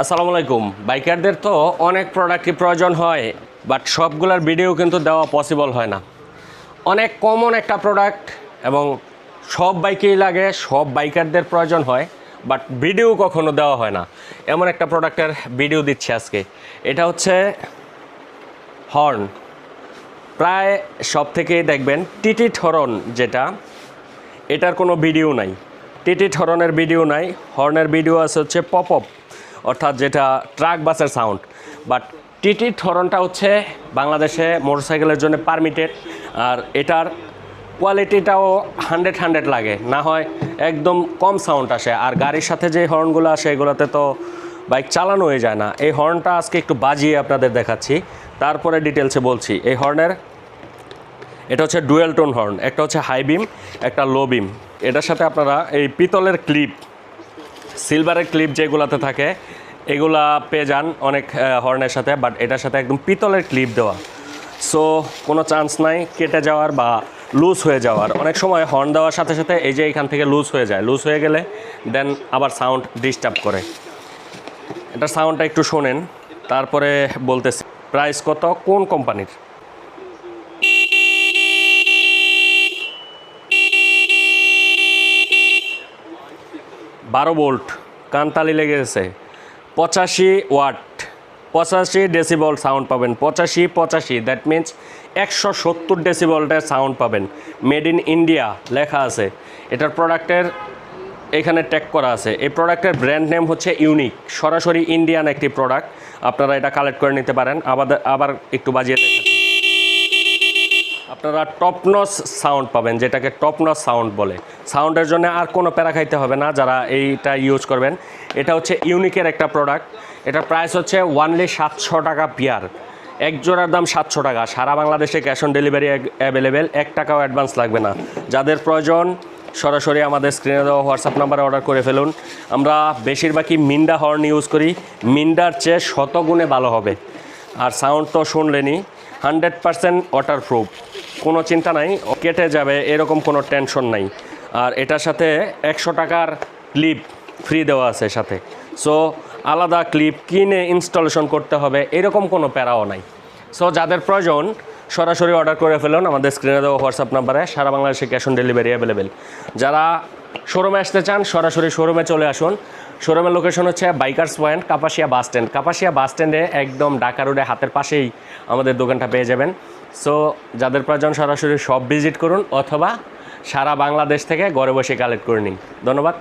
আসসালামু আলাইকুম। বাইকারদের তো অনেক প্রোডাক্টই প্রয়োজন হয়, বাট সবগুলোর ভিডিও কিন্তু দেওয়া পসিবল হয় না। অনেক কমন একটা প্রোডাক্ট এবং সব বাইকেই লাগে, সব বাইকারদের প্রয়োজন হয়, বাট ভিডিও কখনো দেওয়া হয় না। এমন একটা প্রোডাক্টের ভিডিও দিচ্ছি আজকে। এটা হচ্ছে হর্ন। প্রায় সব থেকেই দেখবেন টিটিট হর্ন, যেটা এটার কোনো ভিডিও নাই। টিটিট হর্নের ভিডিও নাই, হর্নের ভিডিও আছে হচ্ছে পপ আপ, অর্থাৎ যেটা ট্রাক বাসের সাউন্ড। বাট টিটিট হর্নটা হচ্ছে বাংলাদেশে মোটরসাইকেলের জন্য পারমিটেড, আর এটার কোয়ালিটিটাও 100 লাগে, না হয় একদম কম সাউন্ড আসে। আর গাড়ির সাথে যে হর্নগুলো আসে এগুলোতে তো বাইক চালানো হয়ে যায় না। এই হর্নটা আজকে একটু বাজিয়ে আপনাদের দেখাচ্ছি, তারপরে ডিটেলসে বলছি। এই হর্নের এটা হচ্ছে ডুয়েল টোন হর্ন, একটা হচ্ছে হাই বিম, একটা লো বিম। এটার সাথে আপনারা এই পিতলের ক্লিপ, সিলভারের ক্লিপ যেগুলোতে থাকে এগুলা পেয়ে যান অনেক হর্নের সাথে, বাট এটার সাথে একদম পিতলের ক্লিপ দেওয়া। সো কোনো চান্স নাই কেটে যাওয়ার বা লুজ হয়ে যাওয়ার। অনেক সময় হর্ন দেওয়ার সাথে সাথে এই যে এখান থেকে লুজ হয়ে যায়, লুজ হয়ে গেলে দেন আবার সাউন্ড ডিস্টার্ব করে। এটার সাউন্ডটা একটু শোনেন, তারপরে বলতেছি প্রাইস কত, কোন কোম্পানির। বারো ভোল্ট, কানতালি লেগে গেছে। 85 ওয়াট, 85 ডেসিবল সাউন্ড পাবেন। 85 দ্যাট মিনস 170 ডেসিবলের সাউন্ড পাবেন। মেড ইন ইন্ডিয়া লেখা আছে। এটার প্রোডাক্টের এখানে ট্যাগ করা আছে। এই প্রোডাক্টের ব্র্যান্ড নেম হচ্ছে ইউনিক, সরাসরি ইন্ডিয়ান একটি প্রোডাক্ট। আপনারা এটা কালেক্ট করে নিতে পারেন। আবার একটু বাজিয়ে দেখাচ্ছি। আপনারা টপনচ সাউন্ড পাবেন, যেটাকে টপনচ সাউন্ড বলে। সাউন্ডের জন্য আর কোনো প্যারা খাইতে হবে না যারা এইটা ইউজ করবেন। এটা হচ্ছে ইউনিকের একটা প্রোডাক্ট। এটার প্রাইস হচ্ছে ওয়ানলি 700 টাকা পেয়ার। এক জোড়ার দাম 700 টাকা। সারা বাংলাদেশে ক্যাশ অন ডেলিভারি অ্যাভেলেবেল, 1 টাকাও অ্যাডভান্স লাগবে না। যাদের প্রয়োজন সরাসরি আমাদের স্ক্রিনে দেওয়া হোয়াটসঅ্যাপ নাম্বারে অর্ডার করে ফেলুন। আমরা বেশিরভাগই মিন্ডা হর্ন ইউজ করি, মিন্ডার চেয়ে শতগুণে ভালো হবে। আর সাউন্ড তো শুনলেনই, 100% ওয়াটারপ্রুফ, কোনো চিন্তা নাই, কেটে যাবে এরকম কোনো টেনশন নাই। আর এটার সাথে 100 টাকার ক্লিপ ফ্রি দেওয়া আছে সাথে। সো আলাদা ক্লিপ কিনে ইনস্টলেশন করতে হবে এরকম কোনো প্যারাও নাই। সো যাদের প্রয়োজন সরাসরি অর্ডার করে ফেলুন আমাদের স্ক্রিনে দেওয়া হোয়াটসঅ্যাপ নাম্বারে। সারা বাংলাদেশে ক্যাশ অন ডেলিভারি অ্যাভেলেবেল। যারা শোরুমে আসতে চান সরাসরি শোরুমে চলে আসুন। শোরুমের লোকেশন হচ্ছে bikers point, Kapasia bus stand. Kapasia bus স্ট্যান্ডে একদম ঢাকা রোডে হাতের পাশেই আমাদের দোকানটা পেয়ে যাবেন। সো যাদের প্রয়োজন সরাসরি শপ ভিজিট করুন, অথবা সারা বাংলাদেশ থেকে ঘরে বসে কালেক্ট করে নিন। ধন্যবাদ।